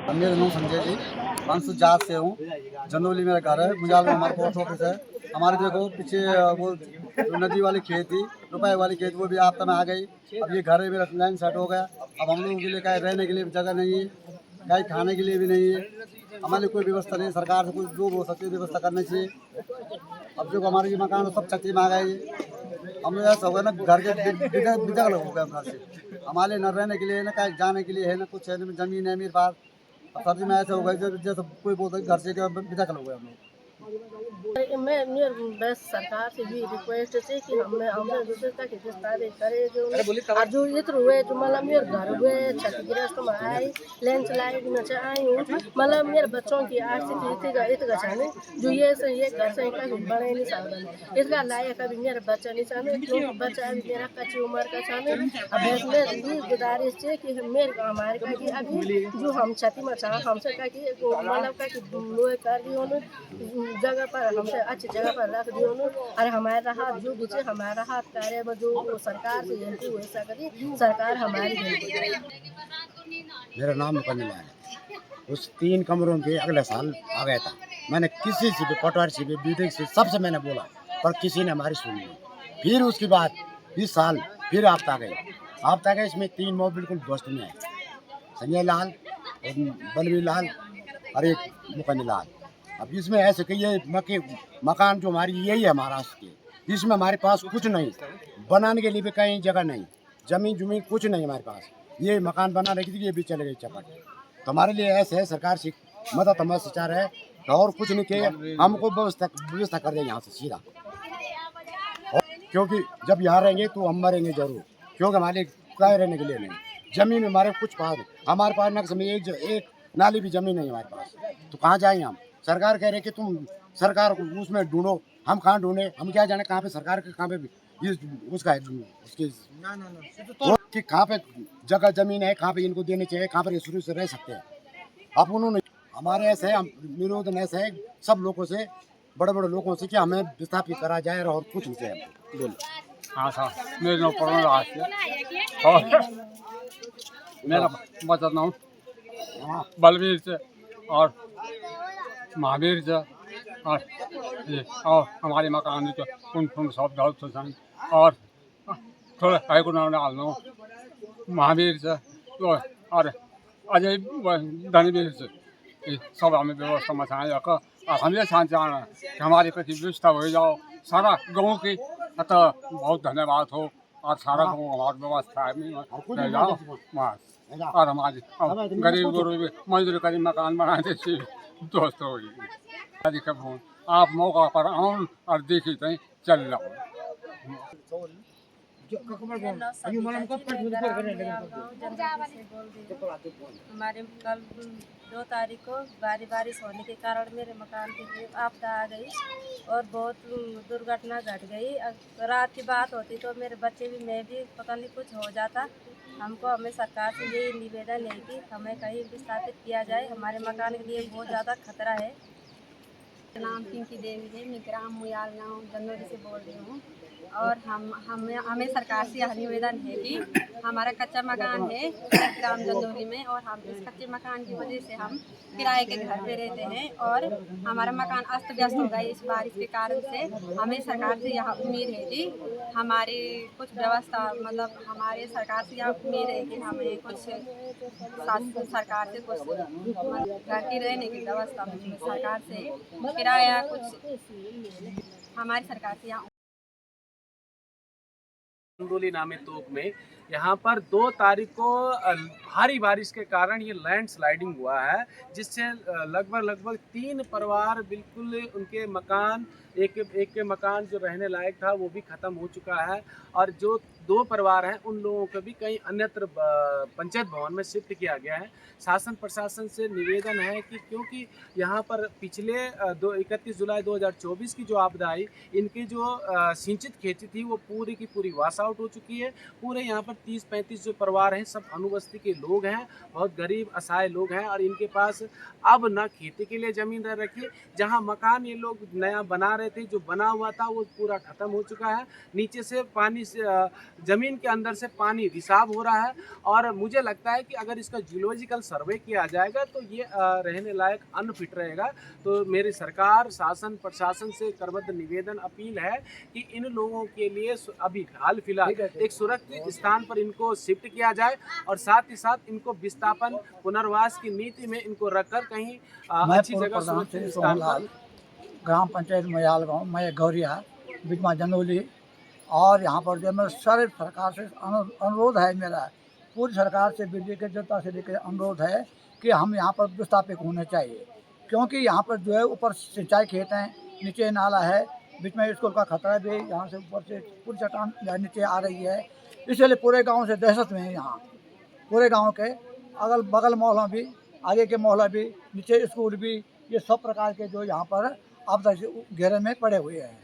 मेरा नाम संजय जी, बांसु जात से हूँ। जंदौली मेरा घर है, मुजाल में हमारा पोस्ट ऑफिस है। हमारे देखो पीछे वो जो नदी वाली खेत थी, रुपए वाली खेत, वो भी आपदा में आ गई। अब ये घर है मेरा लाइन सेट हो गया। अब हम लोगों के लिए कहीं रहने के लिए भी जगह नहीं है, कहीं खाने के लिए भी नहीं है। हमारे लिए कोई व्यवस्था नहीं है। सरकार से कुछ जो हो सकती है व्यवस्था करनी चाहिए। अब जो हमारे ये मकान सब छत्ती में आ गए हैं। हम लोग ऐसा हो गया ना, घर के बिजल हो गया घर से। हमारे न रहने के लिए, न कहीं जाने के लिए है, न कुछ है, न जमीन है मेरे पास। अब सर्दी में ऐसे हो गए जैसे कोई बोलता है घर से बिजल हो गया हम लोग। मैं मेरे बस सरकार से भी रिक्वेस्ट है कि हमें हमसे दूसरे तक विस्तार करे जो और जो इत्र हुए जो मतलब मेरे घर हुए क्षतिग्रस्त में आई लैंडस्लाइड में से आई हूँ मतलब मेरे बच्चों की आर्थिक इतगा इतगा छाने जो ये घर से कभी बने नहीं सकते इसका लायक अभी मेरे बच्चा नहीं छाने क्योंकि बच्चा अभी मेरा कच्ची उम्र का छाने अब इसमें भी गुजारिश है कि मेरे हमारे का कि अभी जो हम क्षति में चाह हमसे का कि मतलब का कि लोग कर दी उन्होंने जगह पर हमसे अच्छी जगह पर रख दी उन्होंने और हमारा हाथ जो भी हमारा हाथ कार्य में जो सरकार से हेल्प हो सके सरकार हमारी हेल्प मेरा नाम मुकम्मिल है। उस 3 कमरों के अगले साल आ गया था। मैंने किसी से भी, पटवारी से भी, बीडी से, सबसे मैंने बोला, पर किसी ने हमारी सुनी नहीं। फिर उसके बाद इस साल फिर आपता गए इसमें 3 मौ बिल्कुल दोस्त में है, संजय लाल और बलवीर लाल और एक मुकम्मिल लाल। अब इसमें ऐसे कि ये मकान जो हमारी यही है महाराष्ट्र के, इसमें हमारे पास कुछ नहीं, बनाने के लिए भी कहीं जगह नहीं, जमीन कुछ नहीं हमारे पास। ये मकान बना रखी थी, ये भी चले गई चपट। तो हमारे लिए ऐसे है, सरकार से मदद हमारे से चाह रहे हैं और कुछ नहीं किए, हमको व्यवस्था कर दे यहाँ से सीधा। क्योंकि जब यहाँ रहेंगे तो हम मरेंगे जरूर, क्योंकि हमारे कहीं रहने के लिए नहीं, जमीन में हमारे कुछ पास, हमारे पास नक्श में एक नाली भी जमीन नहीं हमारे पास, तो कहाँ जाएंगे हम। सरकार कह रहे कि तुम सरकार को उसमें ढूंढो, हम कहाँ ढूंढे, हम क्या जाने कहाँ पे सरकार के कहाँ पे ये उसका है उसके कि कहाँ पे जगह जमीन है, कहाँ पे इनको देनी चाहिए, कहाँ पर ये शुरू से रह सकते हैं। अब उन्होंने हमारे ऐसे है, निरोधन ऐसे है सब लोगों से, बड़े बड़े लोगों से कि हमें विस्थापित करा जाए और कुछ नहीं चाहिए। बोलो। हाँ साहब, मेरे नाम पढ़ने रहा और मेरा बच्चा नाम बलवीर से और महावीर से और ये और हमारे मकान जो कुन सब डाल और थोड़ा कई को नाम डालना महावीर से तो और अजय धनवीर से ये सब हमें व्यवस्था मचाया और हमें चाहना कि हमारी प्रति व्यवस्था हो जाओ सारा गाँव की, अतः बहुत धन्यवाद हो और सारा गाँव हमारी व्यवस्था में जाओ बस। और हमारे गरीब गुरूब मजदूर करी मकान बनाने से दोस्त हो गई। आप मौका पर आओ और देखी कहीं चल जाओ। हमारे कल 2 तारीख को बारिश होने के कारण मेरे मकान की आपदा आ गई और बहुत दुर्घटना घट गई। रात की बात होती तो मेरे बच्चे भी मैं भी पता नहीं कुछ हो जाता। हमें सरकार से यही निवेदन है कि हमें कहीं विस्थापित किया जाए, हमारे मकान के लिए बहुत ज़्यादा खतरा है। नाम पिंकी देवी है, मैं ग्राम मुयाल गाँव जंदौली से बोल रही हूँ। और हमें सरकार से यह निवेदन है कि हमारा कच्चा मकान है ग्राम जंदौली में और हम इस कच्चे मकान की वजह से हम किराए के घर पे रहते हैं और हमारा मकान अस्त व्यस्त हो गया इस बारिश के कारण से। हमें सरकार से यह उम्मीद है कि हमारी कुछ व्यवस्था मतलब हमारे सरकार से यह उम्मीद है कि हमें कुछ सरकार से कुछ घर की रहने की व्यवस्था सरकार से किराया कुछ हमारी सरकार से यहाँ जंदौली नामी तोप में यहाँ पर 2 तारीख को भारी बारिश के कारण ये लैंड स्लाइडिंग हुआ है, जिससे लगभग 3 परिवार बिल्कुल उनके मकान एक के मकान जो रहने लायक था वो भी ख़त्म हो चुका है और जो 2 परिवार हैं उन लोगों को भी कहीं अन्यत्र पंचायत भवन में शिफ्ट किया गया है। शासन प्रशासन से निवेदन है कि क्योंकि यहाँ पर पिछले 31 जुलाई 2024 की जो आपदा आई, इनकी जो सिंचित खेती थी वो पूरी की पूरी वॉश आउट हो चुकी है। पूरे यहाँ पर 30-35 जो परिवार हैं सब अनुबस्ती के लोग हैं, बहुत गरीब असहाय लोग हैं और इनके पास अब न खेती के लिए ज़मीन रह रखी, जहाँ मकान ये लोग नया बना रहे रहे थे, जो बना हुआ था वो पूरा ख़त्म हो चुका है। नीचे से पानी से ज़मीन के अंदर से पानी रिसाव हो रहा है और मुझे लगता है कि अगर इसका जियोलॉजिकल सर्वे किया जाएगा तो ये रहने लायक अनफिट रहेगा। तो मेरी सरकार, शासन, प्रशासन से करबद्ध निवेदन अपील है कि इन लोगों के लिए अभी हाल फिलहाल एक सुरक्षित स्थान पर इनको शिफ्ट किया जाए और साथ ही साथ इनको विस्थापन पुनर्वास की नीति में इनको रखकर कहीं अच्छी जगह सुरक्षित स्थान पर। ग्राम पंचायत मोयाल गाँव, मैं गौरिया बिजमा जनोली। और यहाँ पर जो मैं सारे सरकार से अनुरोध है, मेरा पूरी सरकार से, बिजली के जनता से लेकर अनुरोध है कि हम यहाँ पर विस्थापित होने चाहिए, क्योंकि यहाँ पर जो है ऊपर सिंचाई खेत हैं, नीचे नाला है, बीच में स्कूल का खतरा भी, यहाँ से ऊपर से पूरी चट्टान नीचे आ रही है, इसलिए पूरे गांव से दहशत में है। यहाँ पूरे गांव के अगल बगल मोहल्ला भी, आगे के मोहल्ला भी, नीचे स्कूल भी, ये सब प्रकार के जो यहाँ पर आपदा से घेरे में पड़े हुए हैं।